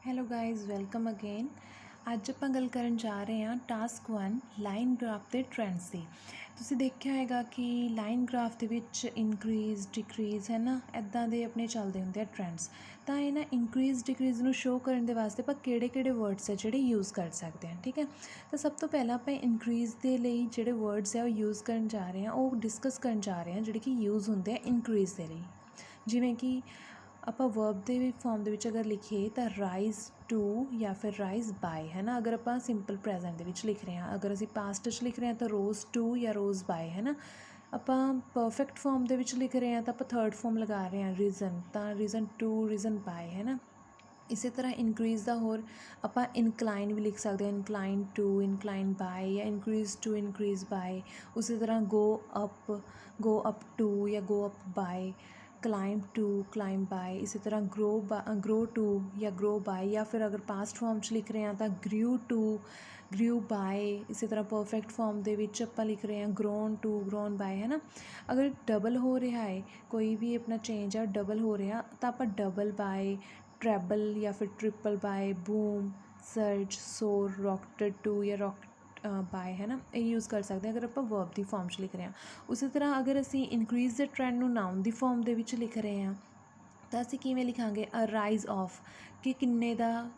Hello guys welcome again. ਅੱਜ ਆਪਾਂ ਗੱਲ ਕਰਨ ਜਾ ਰਹੇ ਹਾਂ ਟਾਸਕ 1 ਲਾਈਨ ਗ੍ਰਾਫ ਦੇ ਟ੍ਰੈਂਡਸ ਦੀ। ਤੁਸੀਂ ਦੇਖਿਆ ਹੋਏਗਾ ਕਿ ਲਾਈਨ ਗ੍ਰਾਫ ਦੇ ਵਿੱਚ ਇਨਕਰੀਜ਼ ਡਿਕਰੀਜ਼ ਹੈ ਨਾ, ਇੱਦਾਂ ਦੇ ਆਪਣੇ ਚੱਲਦੇ ਹੁੰਦੇ ਆ ਟ੍ਰੈਂਡਸ। ਤਾਂ ਇਹ ਨਾ ਇਨਕਰੀਜ਼ ਡਿਕਰੀਜ਼ ਨੂੰ ਸ਼ੋਅ ਕਰਨ ਦੇ ਵਾਸਤੇ ਆਪਾਂ ਕਿਹੜੇ ਵਰਡਸ ਆ ਜਿਹੜੇ ਯੂਜ਼ ਕਰ ਸਕਦੇ ਹਾਂ, ਠੀਕ ਹੈ। ਤਾਂ ਸਭ ਤੋਂ ਪਹਿਲਾਂ ਆਪਾਂ ਇਨਕਰੀਜ਼ ਦੇ ਲਈ ਜਿਹੜੇ ਵਰਡਸ ਆ ਉਹ ਯੂਜ਼ ਕਰਨ ਜਾ ਰਹੇ ਹਾਂ, ਉਹ ਡਿਸਕਸ ਕਰਨ ਜਾ ਰਹੇ ਹਾਂ ਜਿਹੜੇ ਕਿ ਯੂਜ਼ ਹੁੰਦੇ ਆ ਇਨਕਰੀਜ਼ ਦੇ ਲਈ। ਜਿਵੇਂ ਕਿ ਆਪਾਂ ਵਰਬ ਦੇ ਫਾਰਮ ਦੇ ਵਿੱਚ ਅਗਰ ਲਿਖੀਏ ਤਾਂ ਰਾਈਜ਼ ਟੂ ਜਾਂ ਫਿਰ ਰਾਈਜ਼ ਬਾਏ ਹੈ ਨਾ। ਅਗਰ ਆਪਾਂ ਸਿੰਪਲ ਪ੍ਰੈਜ਼ੈਂਟ ਦੇ ਵਿੱਚ ਲਿਖ ਰਹੇ ਹਾਂ, ਅਗਰ ਅਸੀਂ ਪਾਸਟ 'ਚ ਲਿਖ ਰਹੇ ਹਾਂ ਤਾਂ ਰੋਜ਼ ਟੂ ਜਾਂ ਰੋਜ਼ ਬਾਏ ਹੈ ਨਾ। ਆਪਾਂ ਪਰਫੈਕਟ ਫਾਰਮ ਦੇ ਵਿੱਚ ਲਿਖ ਰਹੇ ਹਾਂ ਤਾਂ ਆਪਾਂ ਥਰਡ ਫਾਰਮ ਲਗਾ ਰਹੇ ਹਾਂ ਰੀਜ਼ਨ, ਤਾਂ ਰੀਜ਼ਨ ਟੂ ਰੀਜ਼ਨ ਬਾਏ ਹੈ ਨਾ। ਇਸੇ ਤਰ੍ਹਾਂ ਇਨਕਰੀਜ਼ ਦਾ ਹੋਰ ਆਪਾਂ ਇਨਕਲਾਈਨ ਵੀ ਲਿਖ ਸਕਦੇ ਹਾਂ, ਇਨਕਲਾਈਨ ਟੂ ਇਨਕਲਾਈਨ ਬਾਏ ਜਾਂ ਇਨਕਰੀਜ਼ ਟੂ ਇਨਕਰੀਜ਼ ਬਾਏ। ਉਸੇ ਤਰ੍ਹਾਂ ਗੋ ਅਪ ਟੂ ਜਾਂ go up by, climb to climb by. ਇਸੇ ਤਰ੍ਹਾਂ ਗਰੋ ਟੂ ਜਾਂ ਗਰੋ ਬਾਏ, ਜਾਂ ਫਿਰ ਅਗਰ ਪਾਸਟ ਫਾਰਮ 'ਚ ਲਿਖ ਰਹੇ ਹਾਂ ਤਾਂ ਗਰਿਊ ਟੂ ਗਰਿਊ ਬਾਏ। ਇਸੇ ਤਰ੍ਹਾਂ ਪਰਫੈਕਟ ਫਾਰਮ ਦੇ ਵਿੱਚ ਆਪਾਂ ਲਿਖ ਰਹੇ ਹਾਂ ਗਰੋਨ ਟੂ ਗਰੋਨ ਬਾਏ ਹੈ ਨਾ। ਅਗਰ ਡਬਲ ਹੋ ਰਿਹਾ ਹੈ, ਕੋਈ ਵੀ ਆਪਣਾ ਚੇਂਜ ਆ ਡਬਲ ਹੋ ਰਿਹਾ ਤਾਂ ਆਪਾਂ ਡਬਲ ਬਾਏ, ਟ੍ਰੈਬਲ ਜਾਂ ਫਿਰ triple bye, boom, ਸਰਜ, Sor, ਰੌਕਟਡ to ਜਾਂ ਰੌਕਟ ਬਾਏ ਹੈ ਨਾ। ਇਹ ਯੂਜ਼ ਕਰ ਸਕਦੇ ਹਾਂ ਅਗਰ ਆਪਾਂ ਵਰਬ ਦੀ ਫਾਰਮ 'ਚ ਲਿਖ ਰਹੇ ਹਾਂ। ਉਸੇ ਤਰ੍ਹਾਂ ਅਗਰ ਅਸੀਂ ਇਨਕਰੀਜ਼ ਦੇ ਟ੍ਰੈਂਡ ਨੂੰ ਨਾਊਨ ਦੀ ਫਾਰਮ ਦੇ ਵਿੱਚ ਲਿਖ ਰਹੇ ਹਾਂ ਤਾਂ ਅਸੀਂ ਕਿਵੇਂ ਲਿਖਾਂਗੇ, ਅ ਰਾਈਜ਼ ਆਫ, ਕਿ ਕਿੰਨੇ ਦਾ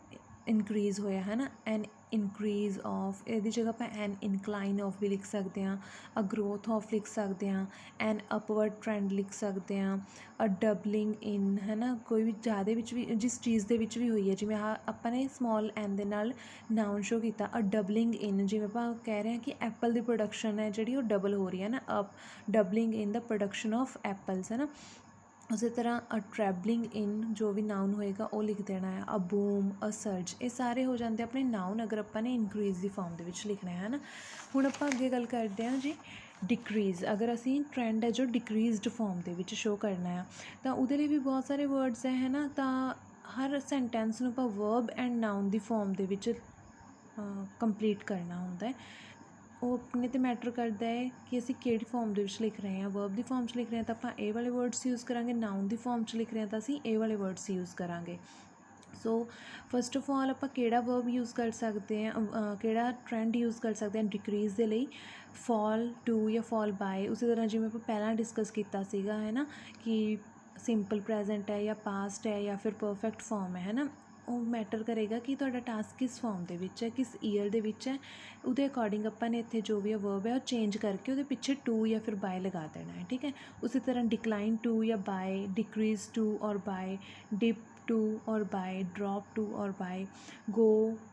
ਇਨਕਰੀਜ਼ ਹੋਇਆ ਹੈ ਨਾ। ਐਨ ਇਨਕਰੀਜ਼ ਆਫ, ਇਹਦੀ ਜਗ੍ਹਾ ਆਪਾਂ ਐਨ ਇਨਕਲਾਈਨ ਆਫ ਵੀ ਲਿਖ ਸਕਦੇ ਹਾਂ, ਅ ਗਰੋਥ ਆਫ ਲਿਖ ਸਕਦੇ ਹਾਂ, ਐਨ ਅਪਵਰਡ ਟਰੈਂਡ ਲਿਖ ਸਕਦੇ ਹਾਂ, ਅ ਡਬਲਿੰਗ ਇਨ ਹੈ ਨਾ। ਕੋਈ ਵੀ ਜ਼ਿਆਦਾ ਵਿੱਚ ਵੀ ਜਿਸ ਚੀਜ਼ ਦੇ ਵਿੱਚ ਵੀ ਹੋਈ ਹੈ, ਜਿਵੇਂ ਆਪਾਂ ਨੇ ਸਮੋਲ ਐਨ ਦੇ ਨਾਲ ਨਾਊਨ ਸ਼ੋ ਕੀਤਾ, ਅ ਡਬਲਿੰਗ ਇਨ, ਜਿਵੇਂ ਆਪਾਂ ਕਹਿ ਰਹੇ ਹਾਂ ਕਿ ਐਪਲ ਦੀ ਪ੍ਰੋਡਕਸ਼ਨ ਹੈ ਜਿਹੜੀ ਉਹ ਡਬਲ ਹੋ ਰਹੀ ਹੈ ਨਾ, doubling in the production of apples ਹੈ ਨਾ। ਉਸੇ ਤਰ੍ਹਾਂ ਅ ਟਰੈਵਲਿੰਗ ਇਨ ਜੋ ਵੀ ਨਾਊਨ ਹੋਏਗਾ ਉਹ ਲਿਖ ਦੇਣਾ ਹੈ, ਅ ਬੂਮ, ਅ ਸਰਜ। ਇਹ ਸਾਰੇ ਹੋ ਜਾਂਦੇ ਆਪਣੇ ਨਾਊਨ ਅਗਰ ਆਪਾਂ ਨੇ ਇਨਕਰੀਜ਼ ਦੀ ਫਾਰਮ ਦੇ ਵਿੱਚ ਲਿਖਣਾ ਹੈ ਨਾ। ਹੁਣ ਆਪਾਂ ਅੱਗੇ ਗੱਲ ਕਰਦੇ ਹਾਂ ਜੀ ਡਿਕਰੀਜ਼। ਅਗਰ ਅਸੀਂ ਟਰੈਂਡ ਹੈ ਜੋ ਡਿਕਰੀਜ਼ਡ ਫਾਰਮ ਦੇ ਵਿੱਚ ਸ਼ੋਅ ਕਰਨਾ ਆ ਤਾਂ ਉਹਦੇ ਲਈ ਵੀ ਬਹੁਤ ਸਾਰੇ ਵਰਡਸ ਹੈ ਨਾ। ਤਾਂ ਹਰ ਸੈਂਟੈਂਸ ਨੂੰ ਆਪਾਂ verb and known the farm ਦੇ ਵਿੱਚ ਕੰਪਲੀਟ ਕਰਨਾ ਹੁੰਦਾ ਹੈ। ਉਹ ਆਪਣੇ 'ਤੇ ਮੈਟਰ ਕਰਦਾ ਹੈ ਕਿ ਅਸੀਂ ਕਿਹੜੀ ਫਾਰਮ ਦੇ ਵਿੱਚ ਲਿਖ ਰਹੇ ਹਾਂ। ਵਰਬ ਦੀ ਫਾਰਮ 'ਚ ਲਿਖ ਰਹੇ ਹਾਂ ਤਾਂ ਆਪਾਂ ਇਹ ਵਾਲੇ ਵਰਡਸ ਯੂਜ਼ ਕਰਾਂਗੇ, ਨਾਊਨ ਦੀ ਫਾਰਮ 'ਚ ਲਿਖ ਰਹੇ ਹਾਂ ਤਾਂ ਅਸੀਂ ਇਹ ਵਾਲੇ ਵਰਡਸ ਯੂਜ਼ ਕਰਾਂਗੇ। ਸੋ ਫਸਟ ਆਫ ਆਲ ਆਪਾਂ ਕਿਹੜਾ ਵਰਬ ਯੂਜ਼ ਕਰ ਸਕਦੇ ਹਾਂ, ਕਿਹੜਾ ਟਰੈਂਡ ਯੂਜ਼ ਕਰ ਸਕਦੇ ਹਾਂ ਡਿਕਰੀਜ਼ ਦੇ ਲਈ, ਫਾਲ ਟੂ ਜਾਂ ਫਾਲ ਬਾਏ। ਉਸੇ ਤਰ੍ਹਾਂ ਜਿਵੇਂ ਆਪਾਂ ਪਹਿਲਾਂ ਡਿਸਕਸ ਕੀਤਾ ਸੀਗਾ ਹੈ ਨਾ ਕਿ ਸਿੰਪਲ ਪ੍ਰੈਜ਼ੈਂਟ ਹੈ ਜਾਂ ਪਾਸਟ ਹੈ ਜਾਂ ਫਿਰ ਪਰਫੈਕਟ ਫਾਰਮ ਹੈ ਨਾ। ਉਹ ਮੈਟਰ ਕਰੇਗਾ ਕਿ ਤੁਹਾਡਾ ਟਾਸਕ ਕਿਸ ਫਾਰਮ ਦੇ ਵਿੱਚ ਹੈ, ਕਿਸ ਈਅਰ ਦੇ ਵਿੱਚ ਹੈ। ਉਹਦੇ ਅਕੋਰਡਿੰਗ ਆਪਾਂ ਨੇ ਇੱਥੇ ਜੋ ਵੀ ਵਰਬ ਹੈ ਉਹ ਚੇਂਜ ਕਰਕੇ ਉਹਦੇ ਪਿੱਛੇ ਟੂ ਜਾਂ ਫਿਰ ਬਾਏ ਲਗਾ ਦੇਣਾ ਹੈ, ਠੀਕ ਹੈ। ਉਸੇ ਤਰ੍ਹਾਂ ਡਿਕਲਾਈਨ ਟੂ ਜਾਂ ਬਾਏ, ਡਿਕਰੀਜ਼ ਟੂ ਔਰ ਬਾਏ, डिप टू और बाय, ड्रॉप टू और बाय, गो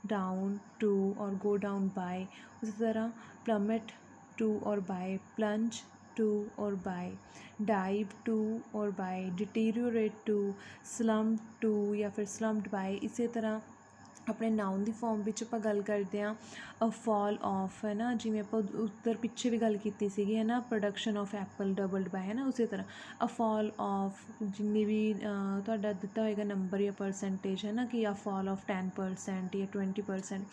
डाउन टू और गो डाउन बाय। उसी तरह प्लमेट टू और बाय, प्लंज टू और बाय, डाइव टू और by, deteriorate to, slump to या फिर स्लम्प्ड बाय। इसी तरह ਆਪਣੇ ਨਾਊਨ ਦੀ ਫਾਰਮ ਵਿੱਚ ਆਪਾਂ ਗੱਲ ਕਰਦੇ ਹਾਂ ਅ ਫਾਲ ਆਫ ਹੈ ਨਾ। ਜਿਵੇਂ ਆਪਾਂ ਉੱਧਰ ਪਿੱਛੇ ਵੀ ਗੱਲ ਕੀਤੀ ਸੀਗੀ ਹੈ ਨਾ, production of apple doubled by ਹੈ ਨਾ। ਉਸੇ ਤਰ੍ਹਾਂ ਅ ਫਾਲ ਆਫ ਜਿੰਨੀ ਵੀ ਤੁਹਾਡਾ ਦਿੱਤਾ ਹੋਏਗਾ ਨੰਬਰ ਜਾਂ ਪਰਸੈਂਟੇਜ ਹੈ ਨਾ ਕਿ ਅ ਫਾਲ ਆਫ 10% ਜਾਂ 20%,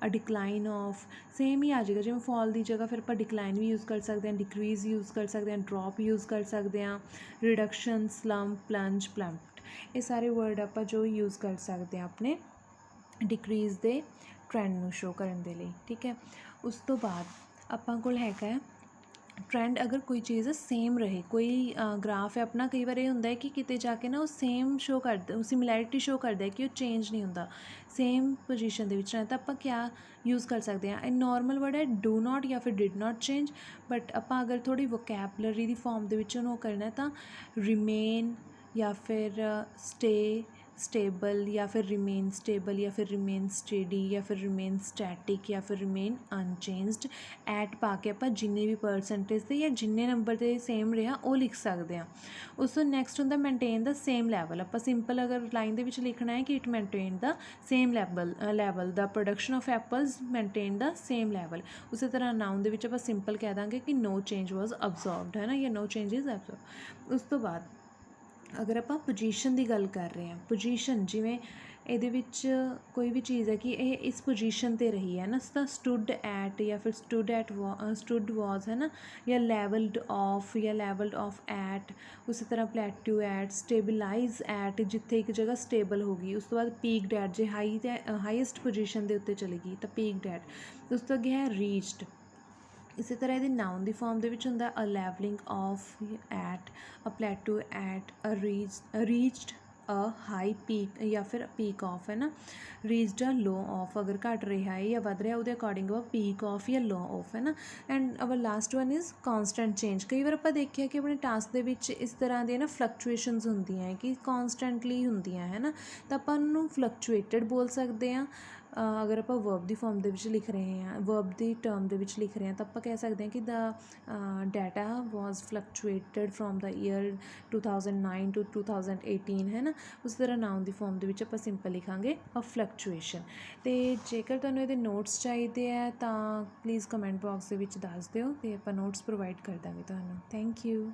ਅ ਡਿਕਲਾਈਨ ਆਫ ਸੇਮ ਹੀ ਆ ਜਾਏਗਾ। ਜਿਵੇਂ ਫਾਲ ਦੀ ਜਗ੍ਹਾ ਫਿਰ ਆਪਾਂ ਡਿਕਲਾਈਨ ਵੀ ਯੂਜ਼ ਕਰ ਸਕਦੇ ਹਾਂ, ਡਿਕਰੀਜ਼ ਯੂਜ਼ ਕਰ ਸਕਦੇ ਹਾਂ, ਡਰੋਪ ਯੂਜ਼ ਕਰ ਸਕਦੇ ਹਾਂ, ਰਿਡਕਸ਼ਨ, ਸਲੰਪ, ਪਲੰਜ, ਪਲੰਪਡ। ਇਹ ਸਾਰੇ ਵਰਡ ਆਪਾਂ ਜੋ ਯੂਜ਼ ਕਰ ਸਕਦੇ ਹਾਂ ਆਪਣੇ ਡਿਕਰੀਜ਼ ਦੇ ਟਰੈਂਡ ਨੂੰ ਸ਼ੋਅ ਕਰਨ ਦੇ ਲਈ, ਠੀਕ ਹੈ। ਉਸ ਤੋਂ ਬਾਅਦ ਆਪਾਂ ਕੋਲ ਹੈਗਾ ਟਰੈਂਡ। ਅਗਰ ਕੋਈ ਚੀਜ਼ ਸੇਮ ਰਹੇ, ਕੋਈ ਗ੍ਰਾਫ ਹੈ ਆਪਣਾ, ਕਈ ਵਾਰ ਇਹ ਹੁੰਦਾ ਹੈ ਕਿ ਕਿਤੇ ਜਾ ਕੇ ਨਾ ਉਹ ਸੇਮ ਸ਼ੋਅ ਕਰਦਾ, ਸਿਮਿਲੈਰਿਟੀ ਸ਼ੋਅ ਕਰਦਾ ਕਿ ਉਹ ਚੇਂਜ ਨਹੀਂ ਹੁੰਦਾ, ਸੇਮ ਪੋਜੀਸ਼ਨ ਦੇ ਵਿੱਚ ਰਹਿੰਦਾ। ਤਾਂ ਆਪਾਂ ਕਿਆ ਯੂਜ਼ ਕਰ ਸਕਦੇ ਹਾਂ, ਇਹ ਨੋਰਮਲ ਵਰਡ ਹੈ ਡੂ ਨਾਟ ਜਾਂ ਫਿਰ ਡਿਡ ਨਾਟ ਚੇਂਜ। ਬਟ ਆਪਾਂ ਅਗਰ ਥੋੜ੍ਹੀ ਵੋਕੈਬਲਰੀ ਦੀ ਫਾਰਮ ਦੇ ਵਿੱਚ ਉਹਨੂੰ ਕਰਨਾ ਤਾਂ ਰਿਮੇਨ ਜਾਂ ਫਿਰ ਸਟੇ स्टेबल या फिर रिमेन स्टेबल या फिर रिमेन स्टेडी या फिर रिमेन स्टैटिक या फिर रिमेन अनचेंज्ड ਐਟ ਪਾ ਕੇ ਆਪਾਂ ਜਿੰਨੇ ਵੀ ਪਰਸੈਂਟੇਜ 'ਤੇ ਜਾਂ ਜਿੰਨੇ ਨੰਬਰ 'ਤੇ ਸੇਮ ਰਿਹਾ ਉਹ ਲਿਖ ਸਕਦੇ ਹਾਂ। ਉਸ ਤੋਂ ਨੈਕਸਟ ਹੁੰਦਾ ਮੇਨਟੇਨ ਦਾ ਸੇਮ ਲੈਵਲ। ਆਪਾਂ ਸਿੰਪਲ ਅਗਰ ਲਾਈਨ ਦੇ ਵਿੱਚ ਲਿਖਣਾ ਹੈ ਕਿ it maintain the same level the production of apples maintain the same level. ਉਸੇ ਤਰ੍ਹਾਂ ਨਾਊਨ ਦੇ ਵਿੱਚ ਆਪਾਂ ਸਿੰਪਲ ਕਹਿ ਦਾਂਗੇ ਕਿ ਨੋ ਚੇਂਜ ਵਾਜ਼ ਅਬਜ਼ਰਵਡ ਹੈ ਨਾ, ਜਾਂ ਨੋ ਚੇਂਜਿਸ ਅਬਜ਼ਰਵ। ਉਸ ਤੋਂ ਬਾਅਦ ਅਗਰ ਆਪਾਂ ਪੋਜੀਸ਼ਨ ਦੀ ਗੱਲ ਕਰ ਰਹੇ ਹਾਂ, ਪੋਜੀਸ਼ਨ ਜਿਵੇਂ ਇਹਦੇ ਵਿੱਚ ਕੋਈ ਵੀ ਚੀज़ है कि ये इस पोजीशन ते रही है ना, तो स्टूड एट या फिर स्टूड वॉज है ना, या लेवल्ड ऑफ या लेवल्ड ऑफ एट। उसी तरह प्लेट्यू एट, स्टेबलाइज एट जिथे एक जगह स्टेबल होगी। उस तो बाद पीकड एट जे हाईएस्ट पोजीशन के उत्ते चलेगी तो पीकड एट। उस तो अगे है रीच्ड। इसी तरह ये नाउन की फॉर्म के होंगे a levelling off at, a plateau at, a reached a high peak या फिर पीक ऑफ है ना, रीच्ड अ लो ऑफ अगर घट रहा है या वध रहा है वो अकॉर्डिंग वा पीक ऑफ या लो ऑफ है ना। And our last one is constant change. कई बार आप देखिए कि अपने टास्क के विच इस तरह दी ना फ्लक्चुएशनस होंदियां है कि कॉन्सटेंटली होंदियां है ना, तो आप उन्होंने फ्लक्चुएटेड बोल सकते हैं। अगर आप वर्ब की फॉर्म के लिख रहे हैं, वर्ब की टर्म के लिख रहे हैं, तो आप कह सकते हैं कि the data was fluctuated from the year 2009 to 2018 है ना। उस तरह नाउन की फॉर्म के आप सिंपल लिखांगे अ फ्लक्चुएशन। तो जेकर तुहानूं इहदे नोट्स चाहिए है तो प्लीज़ कमेंट बॉक्स के दस दिओ, तो आप नोट्स प्रोवाइड कर देंगे तुहानूं। Thank you.